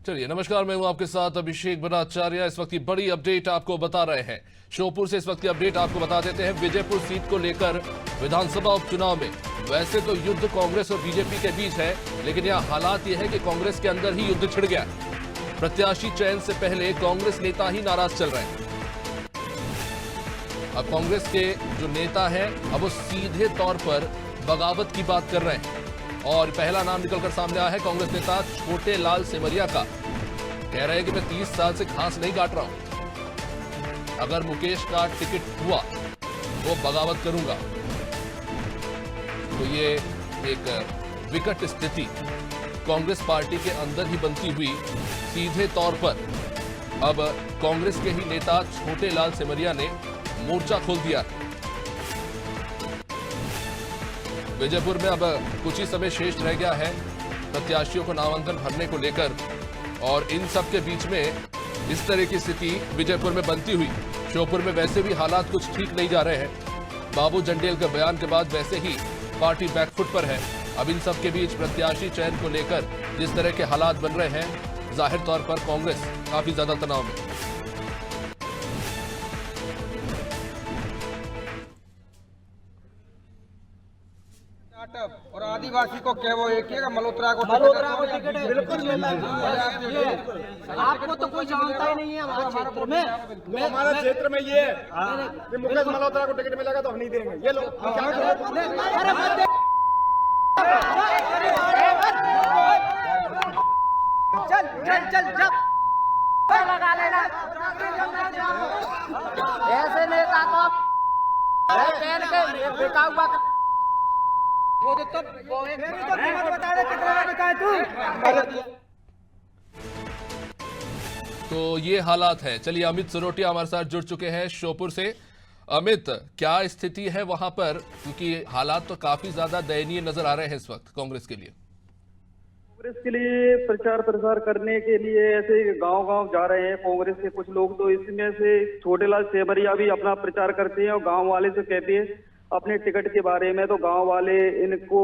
चलिए नमस्कार, मैं हूं आपके साथ अभिषेक भट्टाचार्य। इस वक्त की बड़ी अपडेट आपको बता रहे हैं। श्योपुर से इस वक्त की अपडेट आपको बता देते हैं। विजयपुर सीट को लेकर विधानसभा उपचुनाव में वैसे तो युद्ध कांग्रेस और बीजेपी के बीच है, लेकिन यह हालात यह है कि कांग्रेस के अंदर ही युद्ध छिड़ गया। प्रत्याशी चयन से पहले कांग्रेस नेता ही नाराज चल रहे हैं। अब कांग्रेस के जो नेता हैं अब वो सीधे तौर पर बगावत की बात कर रहे हैं और पहला नाम निकलकर सामने आया है कांग्रेस नेता छोटे लाल सेमरिया का। कह रहे हैं कि मैं 30 साल से घास नहीं काट रहा हूं, अगर मुकेश का टिकट हुआ वो बगावत करूंगा। तो ये एक विकट स्थिति कांग्रेस पार्टी के अंदर ही बनती हुई सीधे तौर पर अब कांग्रेस के ही नेता छोटे लाल सेमरिया ने मोर्चा खोल दिया। विजयपुर में अब कुछ ही समय शेष रह गया है प्रत्याशियों को नामांकन भरने को लेकर, और इन सब के बीच में इस तरह की स्थिति विजयपुर में बनती हुई। श्योपुर में वैसे भी हालात कुछ ठीक नहीं जा रहे हैं। बाबू जंडेल के बयान के बाद वैसे ही पार्टी बैकफुट पर है। अब इन सब के बीच प्रत्याशी चयन को लेकर जिस तरह के हालात बन रहे हैं, जाहिर तौर पर कांग्रेस काफी ज्यादा तनाव में। और आदिवासी को क्या वो एक है, मल्होत्रा को टिकट बिल्कुल मिलना चाहिए। आपको तो कोई जानता ही नहीं है हमारे क्षेत्र में। हमारे क्षेत्र में ये है मुकेश मल्होत्रा को टिकट मिलेगा तो हम नहीं देंगे। ये लोग चल चल चल चल लगा लेना। ऐसे नेता तो पहन के बेटा हुआ वो तो बता दे कितना बताए तू। तो ये हालात है। चलिए अमित सरोटिया हमारे साथ जुड़ चुके हैं श्योपुर से। अमित, क्या स्थिति है वहां पर, क्योंकि हालात तो काफी ज्यादा दयनीय नजर आ रहे हैं इस वक्त कांग्रेस के लिए। कांग्रेस के लिए प्रचार प्रसार करने के लिए ऐसे गांव-गांव जा रहे हैं कांग्रेस के कुछ लोग। तो इसमें से छोटेलाल सेमरिया भी अपना प्रचार करते हैं और गांव वाले से कहते हैं अपने टिकट के बारे में। तो गांव वाले इनको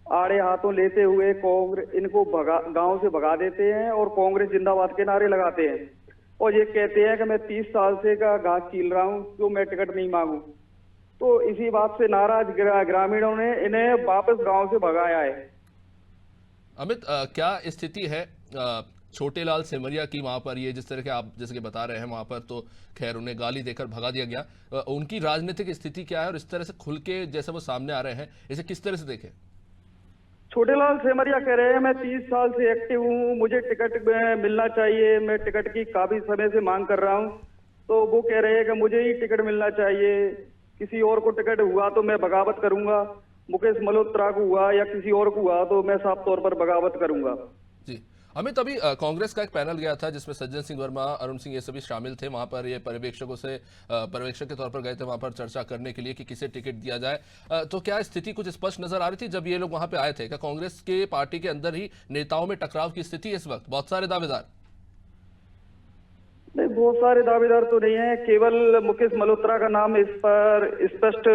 आड़े हाथों लेते हुए कांग्रेस इनको गांव से भगा देते हैं और कांग्रेस जिंदाबाद के नारे लगाते हैं और ये कहते हैं कि मैं 30 साल से का घास छील रहा हूं तो मैं टिकट नहीं मांगू। तो इसी बात से नाराज ग्रामीणों ने इन्हें वापस गांव से भगाया है। अमित, क्या स्थिति है छोटे लाल सेमरिया की वहां पर? ये जिस तरह के आप जैसे कि बता रहे हैं वहां पर तो खैर उन्हें गाली देकर भगा दिया गया। उनकी राजनीतिक स्थिति क्या है और इस तरह से खुल के जैसे वो सामने आ रहे हैं, इसे किस तरह से देखें? छोटेलाल सेमरिया कह रहे हैं मैं 30 साल से एक्टिव हूँ, मुझे टिकट मिलना चाहिए, मैं टिकट की काफी समय से मांग कर रहा हूँ। तो वो कह रहे हैं कि मुझे ही टिकट मिलना चाहिए, किसी और को टिकट हुआ तो मैं बगावत करूंगा। मुकेश मल्होत्रा को हुआ या किसी और को हुआ तो मैं साफ तौर पर बगावत करूंगा। जी अमित, अभी कांग्रेस का एक पैनल गया था जिसमें सज्जन सिंह वर्मा, अरुण सिंह ये सभी शामिल थे। वहां पर ये पर्यवेक्षकों से पर्यवेक्षक के तौर पर गए थे वहां पर चर्चा करने के लिए कि किसे टिकट दिया जाए। तो क्या स्थिति कुछ स्पष्ट नजर आ रही थी जब ये लोग वहां पे आए थे? क्या कांग्रेस के पार्टी के अंदर ही नेताओं में टकराव की स्थिति है इस वक्त? बहुत सारे दावेदार नहीं, बहुत सारे दावेदार तो नहीं है, केवल मुकेश मल्होत्रा का नाम इस पर स्पष्ट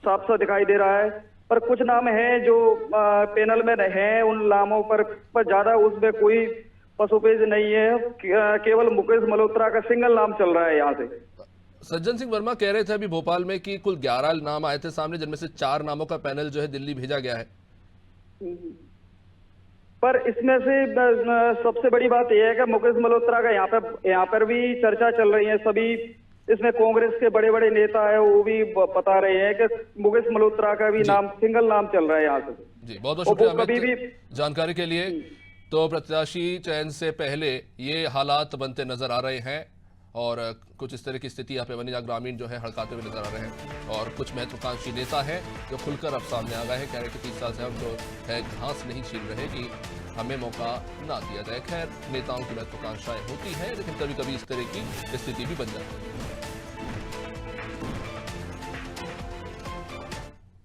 साफ साफ दिखाई दे रहा है। पर कुछ नाम हैं जो पैनल में हैं, उन नामों पर ज्यादा उसमें कोई पसोपेश नहीं है। केवल मुकेश मल्होत्रा का सिंगल नाम चल रहा है यहाँ से। सज्जन सिंह वर्मा कह रहे थे अभी भोपाल में कि कुल 11 नाम आए थे सामने, जिनमें से 4 नामों का पैनल जो है दिल्ली भेजा गया है। पर इसमें से सबसे बड़ी बात यह है कि मुकेश मल्होत्रा का यहाँ पर भी चर्चा चल रही है। सभी इसमें कांग्रेस के बड़े बड़े नेता है वो भी बता रहे हैं कि मुकेश मल्होत्रा का भी नाम सिंगल नाम चल रहा है यहाँ से। जी बहुत बहुत शुक्रिया अमित जानकारी के लिए। तो प्रत्याशी चयन से पहले ये हालात बनते नजर आ रहे हैं और कुछ इस तरह की स्थिति यहाँ पे बनी जहाँ ग्रामीण जो है हड़काते हुए नजर आ रहे हैं और कुछ महत्वाकांक्षी नेता हैं जो खुलकर अब सामने आ गए हैं। कह रहे हैं कि 30 साल से हम जो है घास नहीं छील रहे कि हमें मौका ना दिया जाए। खैर नेताओं की महत्वाकांक्षाएं होती हैं, लेकिन कभी कभी इस तरह की स्थिति भी बन जाती है।